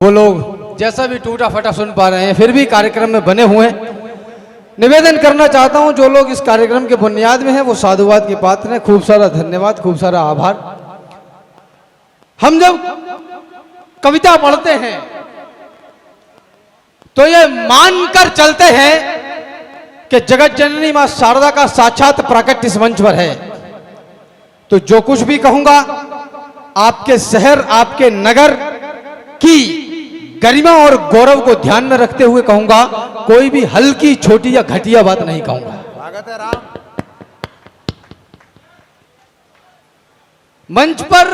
वो लोग जैसा भी टूटा फटा सुन पा रहे हैं फिर भी कार्यक्रम में बने हुए हैं। निवेदन करना चाहता हूं जो लोग इस कार्यक्रम के बुनियाद में हैं वो साधुवाद के पात्र हैं। खूब सारा धन्यवाद, खूब सारा आभार। हम जब कविता पढ़ते हैं तो ये मानकर चलते हैं कि जगत जननी मां शारदा का साक्षात प्राकट्य इस मंच पर है। तो जो कुछ भी कहूंगा आपके शहर, आपके नगर की गरिमा और गौरव को ध्यान में रखते हुए कहूंगा। कोई भी हल्की, छोटी या घटिया बात नहीं कहूंगा। स्वागत है राम। मंच पर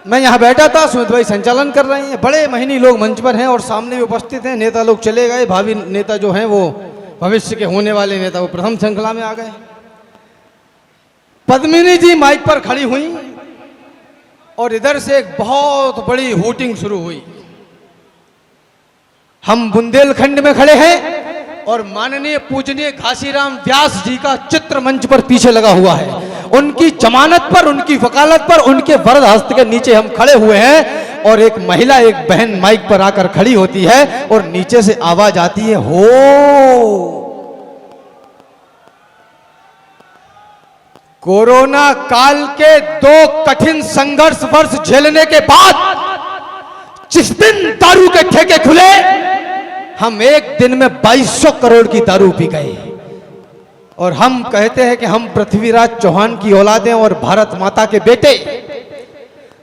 मैं यहां बैठा था, सुमित भाई संचालन कर रहे हैं। बड़े महीनी लोग मंच पर हैं और सामने भी उपस्थित हैं। नेता लोग चले गए, भावी नेता जो हैं वो भविष्य के होने वाले नेता वो प्रथम श्रृंखला में आ गए। पद्मिनी जी माइक पर खड़ी हुई और इधर से एक बहुत बड़ी हूटिंग शुरू हुई। हम बुंदेलखंड में खड़े हैं और माननीय पूजनीय घासीराम व्यास जी का चित्र मंच पर पीछे लगा हुआ है। उनकी जमानत पर, उनकी वकालत पर, उनके वरद हस्त के नीचे हम खड़े हुए हैं और एक महिला, एक बहन माइक पर आकर खड़ी होती है और नीचे से आवाज आती है, हो। कोरोना काल के 2 कठिन संघर्ष वर्ष झेलने के बाद जिस दिन दारू के ठेके खुले, हम एक दिन में 2200 करोड़ की दारू पी गए। और हम कहते हैं कि हम पृथ्वीराज चौहान की औलादें और भारत माता के बेटे।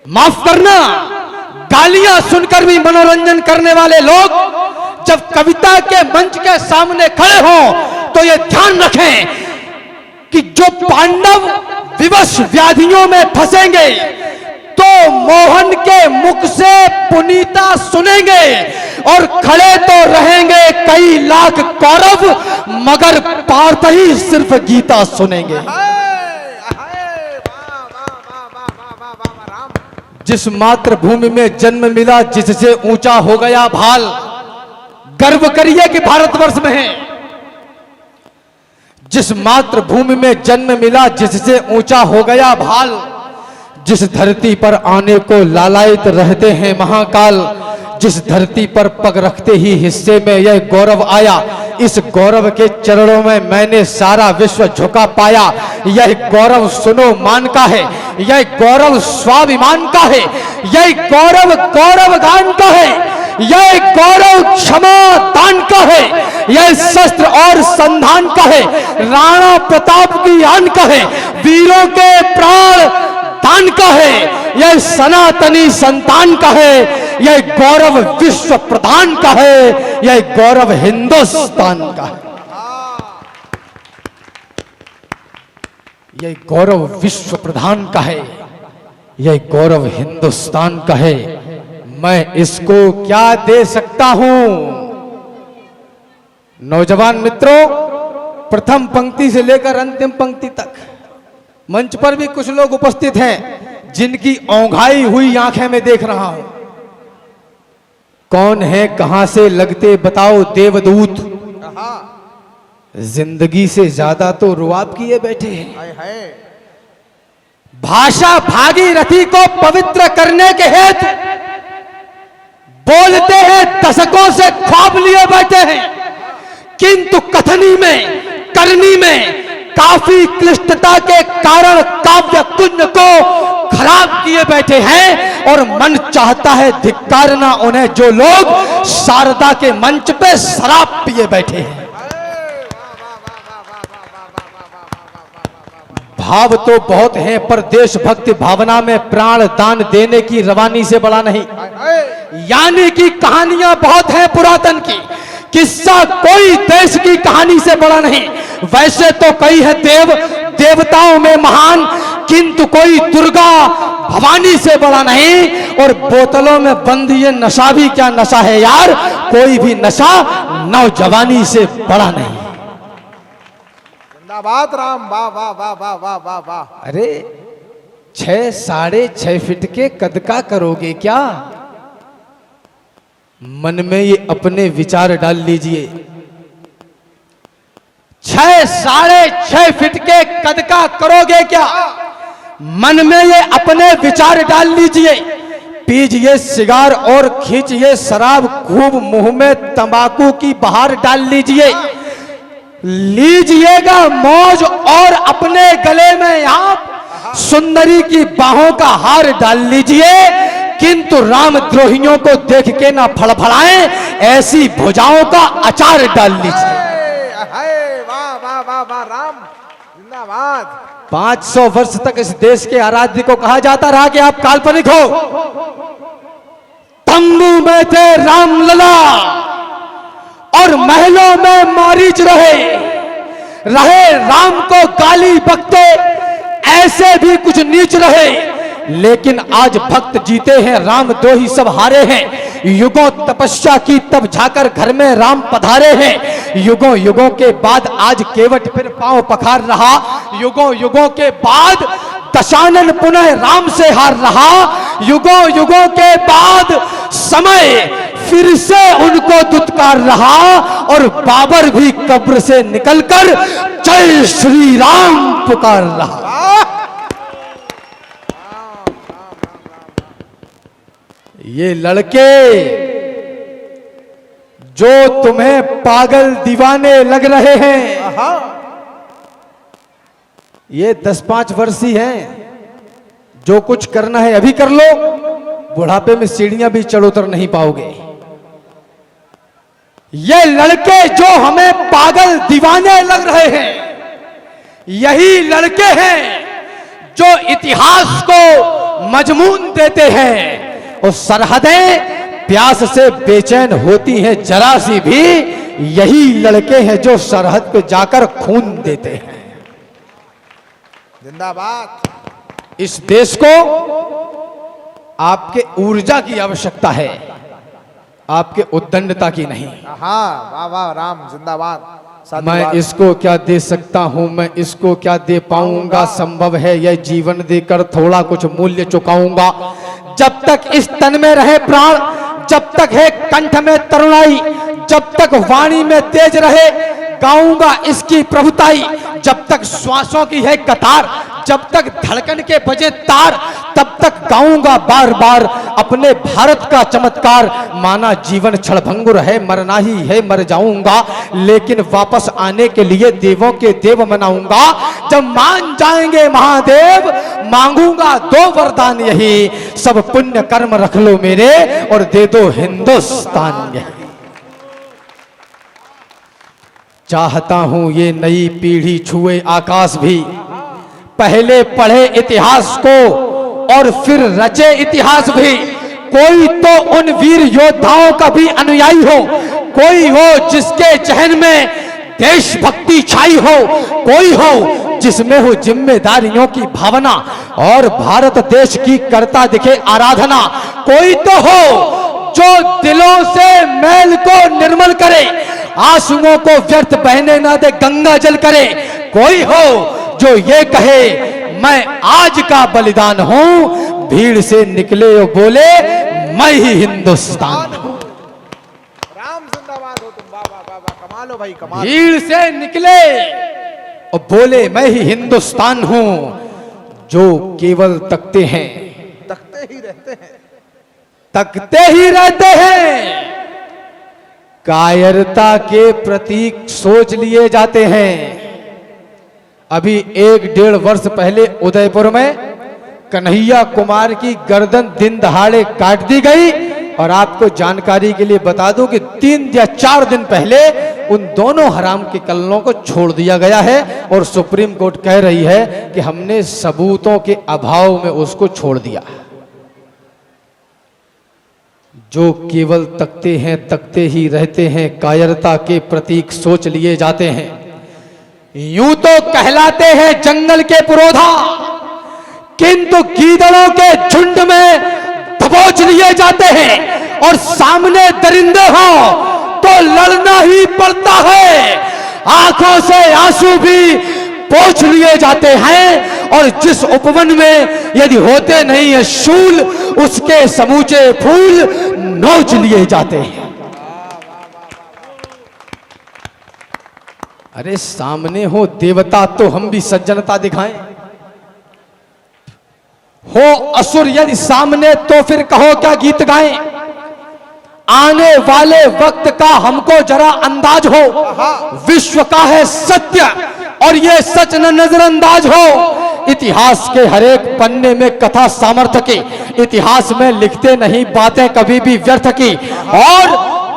माफ करना, गालियां सुनकर भी मनोरंजन करने वाले लोग जब कविता के मंच के सामने खड़े हों तो ये ध्यान रखें कि जो पांडव विवश व्याधियों में फंसेंगे तो मोहन के मुख से पुनीता सुनेंगे और खड़े तो रहेंगे कई लाख कौरव, मगर पार्थ ही सिर्फ गीता सुनेंगे। जिस मातृभूमि में जन्म मिला, जिससे ऊंचा हो गया भाल, गर्व करिए कि भारतवर्ष में है। जिस मातृभूमि में जन्म मिला, जिससे ऊंचा हो गया भाल, जिस धरती पर आने को लालायित रहते हैं महाकाल, जिस धरती पर पग रखते ही हिस्से में यह गौरव आया, इस गौरव के चरणों में मैंने सारा विश्व झुका पाया। यह गौरव सुनो मान का है, यह गौरव स्वाभिमान का है, यह गौरव गौरव गान का है, यह गौरव क्षमा दान का है, यह शस्त्र और संधान का है, राणा प्रताप की आन का है, वीरों के प्राण दान का है, यह सनातनी संतान का है, यह गौरव विश्व प्रधान का है, यह गौरव हिंदुस्तान का है, यह गौरव विश्व प्रधान का है, यह गौरव हिंदुस्तान का है। मैं इसको क्या दे सकता हूं? नौजवान मित्रों, प्रथम पंक्ति से लेकर अंतिम पंक्ति तक मंच पर भी कुछ लोग उपस्थित हैं जिनकी औंघाई हुई आंखें में देख रहा हूं। कौन है, कहां से लगते बताओ देवदूत, जिंदगी से ज्यादा तो रुआब किए बैठे हैं। भाषा भागीरथी को पवित्र करने के हेतु बोलते हैं, दशकों से ख्वाब लिए बैठे हैं, किंतु कथनी में, करनी में काफी क्लिष्टता के कारण काव्य कुंज को खराब किए बैठे हैं। और मन चाहता है धिक्कारना उन्हें जो लोग शारदा के मंच पे शराब पिए बैठे हैं। भाव तो बहुत हैं पर देशभक्ति भावना में प्राण दान देने की रवानी से बड़ा नहीं। यानी कि कहानियां बहुत हैं पुरातन की, किस्सा कोई देश की कहानी से बड़ा नहीं। वैसे तो कई है देव देवताओं में महान, किंतु कोई दुर्गा भवानी से बड़ा नहीं। और बोतलों में बंद ये नशा भी क्या नशा है यार, कोई भी नशा नौजवानी से बड़ा नहीं। जिंदाबाद राम। वाह वाह वाह वाह वाह वाह वाह। अरे 6 साढ़े 6 फीट के कद का करोगे क्या? मन में ये अपने विचार डाल लीजिए। 6 साढ़े 6 फीट के कद का करोगे क्या? मन में ये अपने विचार डाल लीजिए। पीजिए सिगार और खींचिए शराब, खूब मुंह में तंबाकू की बहार डाल लीजिए, लीजिएगा मौज और अपने गले में आप सुंदरी की बाहों का हार डाल लीजिए, किंतु रामद्रोहियों को देख के ना फड़फड़ाएं, ऐसी भुजाओं का अचार डाल लीजिए। वाह वाह वाह वाह, राम जिंदाबाद। 500 वर्ष तक इस देश के आराध्य को कहा जाता रहा कि आप काल्पनिक हो। तंबू में थे रामलला और महलों में मारीच रहे राम को गाली बकते ऐसे भी कुछ नीच रहे, लेकिन आज भक्त जीते हैं, रामद्रोही सब हारे हैं। युगों तपस्या की तब जाकर घर में राम पधारे हैं, युगों युगों के बाद आज केवट फिर पांव पखार रहा, युगों युगों के बाद दशानन पुनः राम से हार रहा, युगों युगों के बाद समय फिर से उनको दुत्कार रहा और बाबर भी कब्र से निकलकर जय श्री राम पुकार रहा। ये लड़के जो तुम्हें पागल दीवाने लग रहे हैं, ये 10-5 वर्षीय हैं, जो कुछ करना है अभी कर लो, बुढ़ापे में सीढ़ियां भी चढ़ उतर नहीं पाओगे। ये लड़के जो हमें पागल दीवाने लग रहे हैं, यही लड़के हैं जो इतिहास को मजमून देते हैं, और सरहदें प्यास से बेचैन होती हैं जरा सी भी, यही लड़के हैं जो सरहद पे जाकर खून देते हैं। जिंदाबाद। इस देश को आपके ऊर्जा की आवश्यकता है, आपके उद्दंडता की नहीं। हाँ वाह वाह, राम जिंदाबाद। मैं इसको क्या दे सकता हूं, मैं इसको क्या दे पाऊंगा, संभव है यह जीवन देकर थोड़ा कुछ मूल्य चुकाऊंगा। जब तक इस तन में रहे प्राण, जब तक है कंठ में तरुणाई, जब तक वाणी में तेज रहे, गाऊंगा इसकी प्रभुताई। जब तक श्वासों की है कतार, जब तक धड़कन के बजे तार, तब तक गाऊंगा बार बार अपने भारत का चमत्कार। माना जीवन क्षणभंगुर है, मरना ही है, मर जाऊंगा, लेकिन वापस आने के लिए देवों के देव मनाऊंगा। जब मान जाएंगे महादेव, मांगूंगा 2 वरदान यही, सब पुण्य कर्म रख लो मेरे और दे दो हिंदुस्तान यही। चाहता हूं ये नई पीढ़ी छुए आकाश भी, पहले पढ़े इतिहास को और फिर रचे इतिहास भी। कोई तो उन वीर योद्धाओं का भी अनुयायी हो, कोई हो जिसके चहन में देशभक्ति छाई हो, कोई हो जिसमें हो जिम्मेदारियों की भावना और भारत देश की करता दिखे आराधना, कोई तो हो जो दिलों से मैल को निर्मल करे, आंसुओं को व्यर्थ बहने ना दे गंगा जल करे, कोई हो जो ये कहे मैं आज का बलिदान हूं, भीड़ से निकले और बोले मैं ही हिंदुस्तान हूं। राम जिंदाबाद हो तुम, वाह वाह वाह वाह, कमाल हो भाई कमाल। भीड़ से निकले और बोले मैं ही हिंदुस्तान हूं, जो केवल तकते हैं, तकते ही रहते हैं, तकते ही रहते हैं, कायरता के प्रतीक सोच लिए जाते हैं। अभी 1-1.5 वर्ष पहले उदयपुर में कन्हैया कुमार की गर्दन दिन दहाड़े काट दी गई, और आपको जानकारी के लिए बता दूं कि 3 या 4 दिन पहले उन दोनों हराम के कल्लों को छोड़ दिया गया है, और सुप्रीम कोर्ट कह रही है कि हमने सबूतों के अभाव में उसको छोड़ दिया। जो केवल तकते हैं, तकते ही रहते हैं, कायरता के प्रतीक सोच लिए जाते हैं। यूं तो कहलाते हैं जंगल के पुरोधा, किंतु गीदड़ों के झुंड में दबोच लिए जाते हैं, और सामने दरिंदे हो तो लड़ना ही पड़ता है। आंखों से आंसू भी पोंछ लिए जाते हैं, और जिस उपवन में यदि होते नहीं है शूल, उसके समूचे फूल नोच लिए जाते हैं। अरे सामने हो देवता तो हम भी सज्जनता दिखाएं, हो असुर यदि सामने तो फिर कहो क्या गीत गाएं। आने वाले वक्त का हमको जरा अंदाज हो, विश्व का है सत्य और ये सच न नजरअंदाज हो। इतिहास के हरेक पन्ने में कथा सामर्थ्य की, इतिहास में लिखते नहीं बातें कभी भी व्यर्थ की। और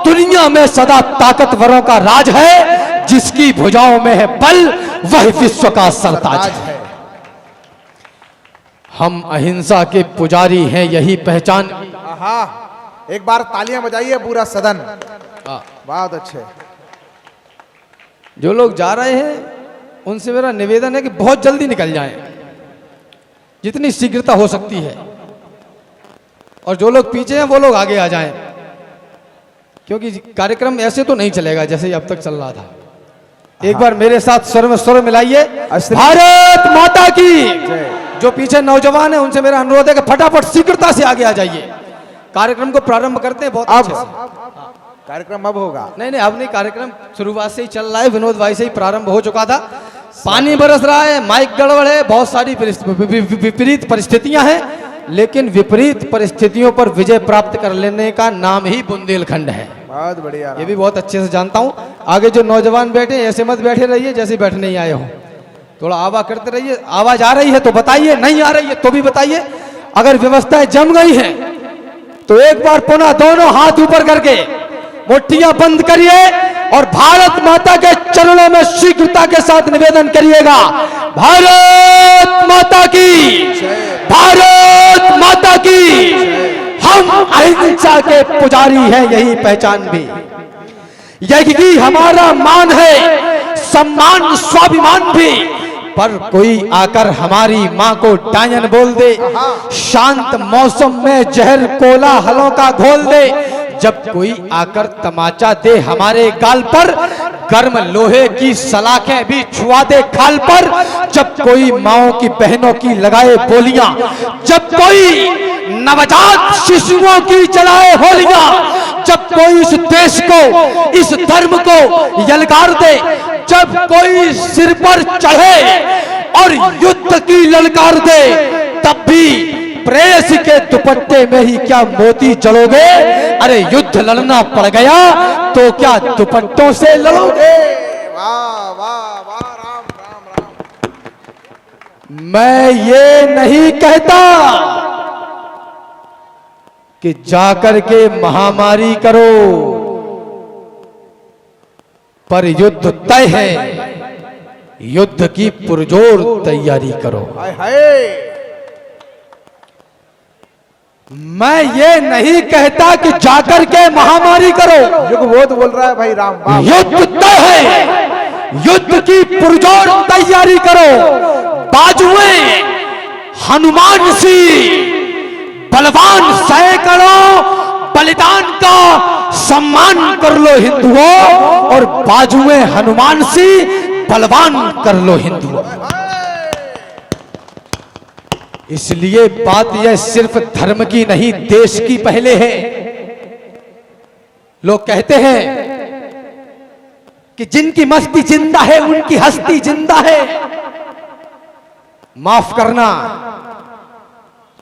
दुनिया में सदा ताकतवरों का राज है, जिसकी भुजाओं में है बल वह विश्व का सरताज है। हम अहिंसा के पुजारी हैं, यही पहचान। आहा, एक बार तालियां बजाइए पूरा सदन। बहुत अच्छे। जो लोग जा रहे हैं उनसे मेरा निवेदन है कि बहुत जल्दी निकल जाएं, जितनी शीघ्रता हो सकती है। और जो लोग पीछे हैं वो लोग आगे आ जाएं, क्योंकि कार्यक्रम ऐसे तो नहीं चलेगा जैसे अब तक चल रहा था। एक बार मेरे साथ स्वर में स्वर मिलाइए, भारत माता की। जो पीछे नौजवान है उनसे मेरा अनुरोध है कि फटाफट शीघ्रता से आगे आ जाइए। कार्यक्रम को प्रारंभ करते हैं बहुत अच्छे से। कार्यक्रम अब होगा? नहीं, अब नहीं, कार्यक्रम शुरुआत से ही चल रहा है। विनोद भाई से ही प्रारंभ हो चुका था। पानी बरस रहा है, माइक गड़बड़ है, बहुत सारी विपरीत परिस्थितियां हैं, लेकिन विपरीत परिस्थितियों पर विजय प्राप्त कर लेने का नाम ही बुंदेलखंड है। बहुत बढ़िया। ये भी बहुत अच्छे से जानता हूं। आगे जो नौजवान बैठे ऐसे मत बैठे रहिए जैसे बैठने ही आए हो, थोड़ा आवाज करते रहिए। आवाज आ रही है तो बताइए, नहीं आ रही है तो भी बताइए। अगर व्यवस्थाएं जम गई है तो एक बार पुनः दोनों हाथ ऊपर करके मुट्ठियां बंद करिए और भारत माता के चरणों में शीघ्रता के साथ निवेदन करिएगा, भारत माता की, भारत माता की। हम अहिंसा के पुजारी हैं, यही पहचान भी, यही हमारा मान है, सम्मान स्वाभिमान भी। पर कोई आकर हमारी मां को डायन बोल दे, शांत मौसम में जहर कोलाहलों का घोल दे, जब कोई आकर तमाचा दे हमारे गाल पर, गर्म लोहे की सलाखें भी छुआ दे खाल पर, जब कोई माओं की बहनों की लगाए बोलियां, जब कोई नवजात शिशुओं की जलाए होलियां, जब कोई इस देश को, इस धर्म को यलकार दे, जब कोई सिर पर चढ़े और युद्ध की ललकार दे, तब भी प्रेयसी के दुपट्टे में ही क्या मोती जलोगे? अरे युद्ध लड़ना पड़ गया तो क्या दुपट्टों से लड़ोगे? वाह वाह वाह, राम राम राम। मैं ये नहीं कहता कि जाकर के महामारी करो, पर युद्ध तय है, युद्ध की पुरजोर तैयारी करो। हाय हाय। मैं ये नहीं कहता कि जाकर के महामारी करो, युगबोध बोल रहा है भाई राम। वाह। युद्ध तय है, युद्ध की पुरजोर तैयारी करो। बाजुएं हनुमान सी, बलवान सैकड़ों, बलिदान का सम्मान कर लो हिंदुओं, और बाजुएं हनुमान सी, बलवान कर लो हिंदुओं। इसलिए बात यह सिर्फ धर्म की नहीं, देश की पहले है। लोग कहते हैं कि जिनकी मस्ती जिंदा है उनकी हस्ती जिंदा है। माफ करना,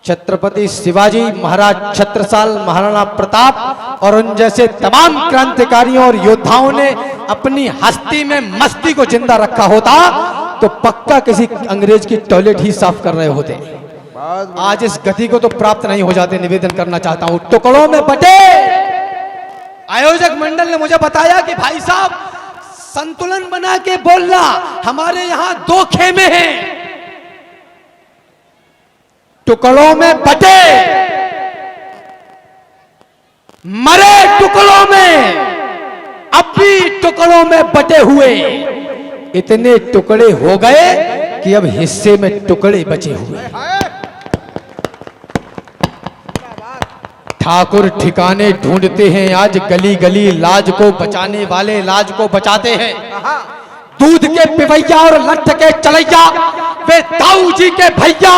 छत्रपति शिवाजी महाराज छत्रसाल, महाराणा प्रताप और उन जैसे तमाम क्रांतिकारियों और योद्धाओं ने अपनी हस्ती में मस्ती को जिंदा रखा होता तो पक्का किसी अंग्रेज की टॉयलेट ही साफ कर रहे होते। आज इस गति को तो प्राप्त नहीं हो जाते। निवेदन करना चाहता हूं, टुकड़ों में बटे। आयोजक मंडल ने मुझे बताया कि भाई साहब संतुलन बना के बोलना, हमारे यहां 2 खेमे हैं, टुकड़ों में बटे, मरे टुकड़ों में, अब भी टुकड़ों में बटे हुए। इतने टुकड़े हो गए कि अब हिस्से में टुकड़े बचे हुए। ठाकुर ठिकाने ढूंढते हैं आज गली गली, लाज को बचाने वाले लाज को बचाते हैं। दूध के पिवैया और लठ के चलैया, वे ताऊ जी के भैया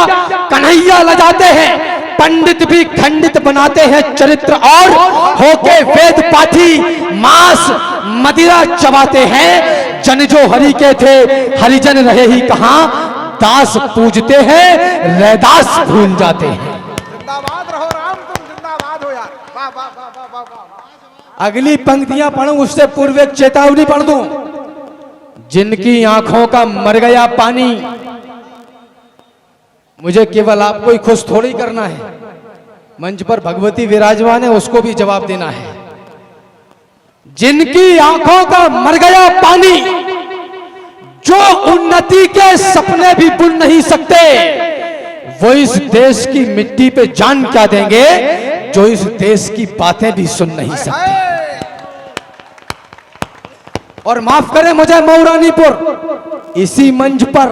कन्हैया लजाते हैं। पंडित भी खंडित बनाते हैं चरित्र, और होके वेद पाठी मांस मदिरा चबाते हैं। जन जो हरि के थे हरिजन रहे ही कहां, दास पूजते हैं, रैदास भूल जाते हैं। जिंदाबाद रहो राम, तुम जिंदाबाद हो यार। वाह वाह वाह वाह वाह वाह। अगली पंक्तियां पढ़ूं उससे पूर्व एक चेतावनी पढ़ दूं। जिनकी आंखों का मर गया पानी, मुझे केवल आपको ही खुश थोड़ी करना है, मंच पर भगवती विराजमान है, उसको भी जवाब देना है। जिनकी आंखों का मर गया पानी, जो उन्नति के सपने भी बुन नहीं सकते, वो इस देश की मिट्टी पे जान क्या देंगे, जो इस देश की बातें भी सुन नहीं सकते। और माफ करें मुझे मऊरानीपुर, इसी मंच पर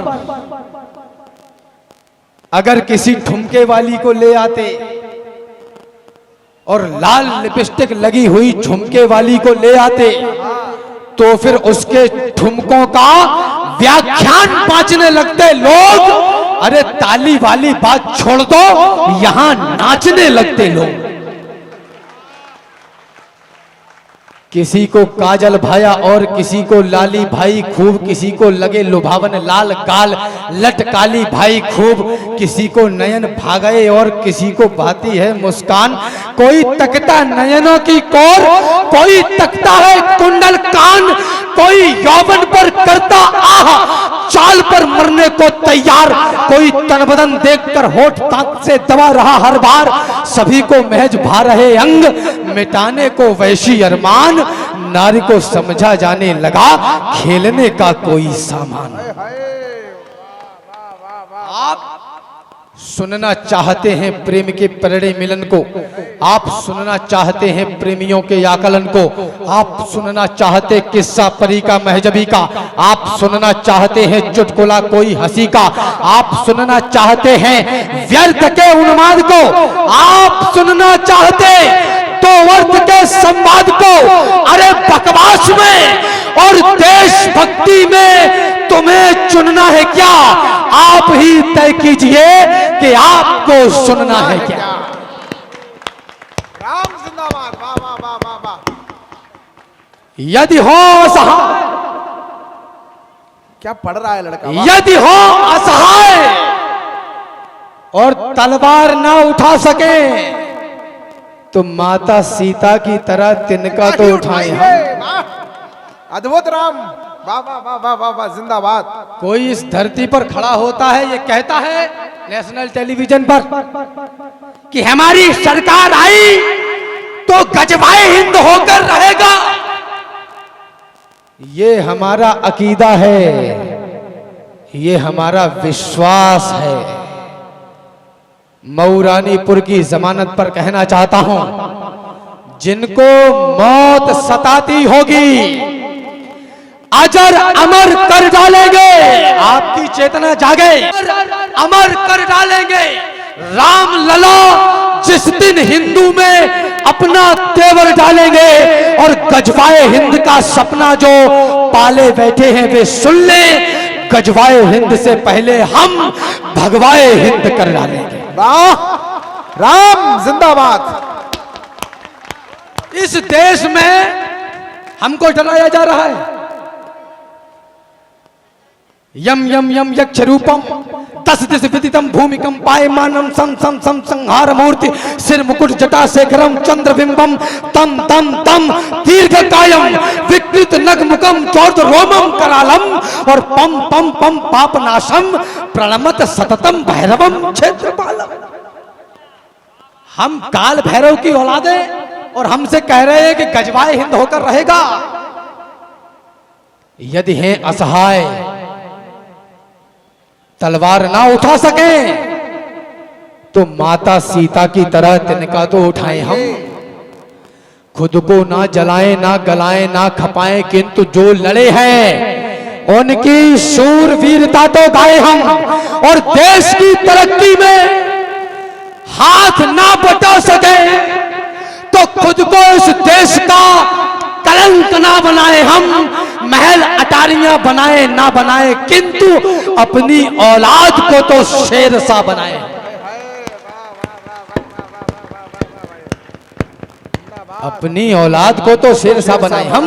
अगर किसी ठुमके वाली को ले आते और लाल लिपस्टिक लगी हुई झुमके वाली को ले आते, तो फिर उसके ठुमकों का व्याख्यान बांचने लगते लोग। अरे ताली वाली बात छोड़ दो, यहां नाचने लगते लोग। किसी को काजल भाया और किसी को लाली भाई खूब, किसी को लगे लुभावन लाल गाल लटकाली भाई खूब, किसी को नयन भागए और किसी को भाती है मुस्कान। कोई तकता नयनों की कोर, कोई तकता है कुंडल कान, कोई यौवन पर करता आह, चाल पर मरने को तैयार, कोई तन बदन देखकर होठ दांत से दबा रहा हर बार, सभी को महज भा रहे अंग, मिटाने को वैशी अरमान, नारी को समझा जाने लगा खेलने का कोई सामान। आप सुनना चाहते हैं प्रेम के प्रणय मिलन को, आप सुनना चाहते हैं प्रेमियों के आकलन को, आप सुनना चाहते किस्सा परी का महजबी का, आप सुनना चाहते हैं चुटकुला कोई हंसी का, आप सुनना चाहते हैं व्यर्थ के उन्माद को, आप सुनना चाहते तो अर्थ के संवाद को। अरे बकवास में और देशभक्ति में तुम्हें चुनना है क्या, आप ही तय कीजिए कि आपको सुनना है क्या। राम जिंदाबाद। वाह वाह वाह वाह वाह। यदि हो असहाय, क्या पढ़ रहा है लड़का। यदि हो असहाय और तलवार ना उठा सके, तो माता सीता की तरह तिनका तो उठाए हम। अद्भुत राम। वाह वाह वाह वाह वाह वाह। जिंदाबाद। कोई इस धरती पर खड़ा होता है, ये कहता है नेशनल टेलीविजन पर कि हमारी सरकार आई तो गजवाए हिंद होकर रहेगा। ये हमारा अकीदा है, ये हमारा विश्वास है। मऊरानीपुर की जमानत पर कहना चाहता हूं, जिनको मौत सताती होगी अजर अमर कर डालेंगे। आपकी चेतना जागे, अमर कर डालेंगे। राम लला जिस दिन हिंदू में अपना तेवर डालेंगे और गजवाए हिंद का सपना जो पाले बैठे हैं वे सुन ले, गजवाए हिंद से पहले हम भगवाए हिंद कर डालेंगे। वाह राम जिंदाबाद। इस देश में हमको डराया जा रहा है। यम यम यम यक्ष रूपम दस दिश विदितम भूमिकम पायमानम सं सं सं संहार मूर्ति सिर मुकुट जटा शेखरम चंद्रबिंबम तम तम तम दीर्घ कायम विकृत नग मुखम चौर्ध रोमम करालम और पम पम पम पापनाशम प्रणमत सततम भैरवम क्षेत्रपालम। हम काल भैरव की औलादे और हमसे कह रहे हैं कि गजवाए हिंद होकर रहेगा। यदि हैं असहाय, तलवार ना उठा सके, तो माता सीता की तरह तिनका तो उठाएं हम। खुद को ना जलाएं ना गलाएं ना खपाएं, किंतु जो लड़े हैं उनकी शूरवीरता तो गाए हम। और देश की तरक्की में हाथ ना बटा सके तो खुद को इस देश का कलंक ना बनाए हम। महल अटारियां बनाए ना बनाए, किंतु अपनी औलाद को तो शेर सा बनाए। अपनी औलाद को तो शेर सा बनाए हम।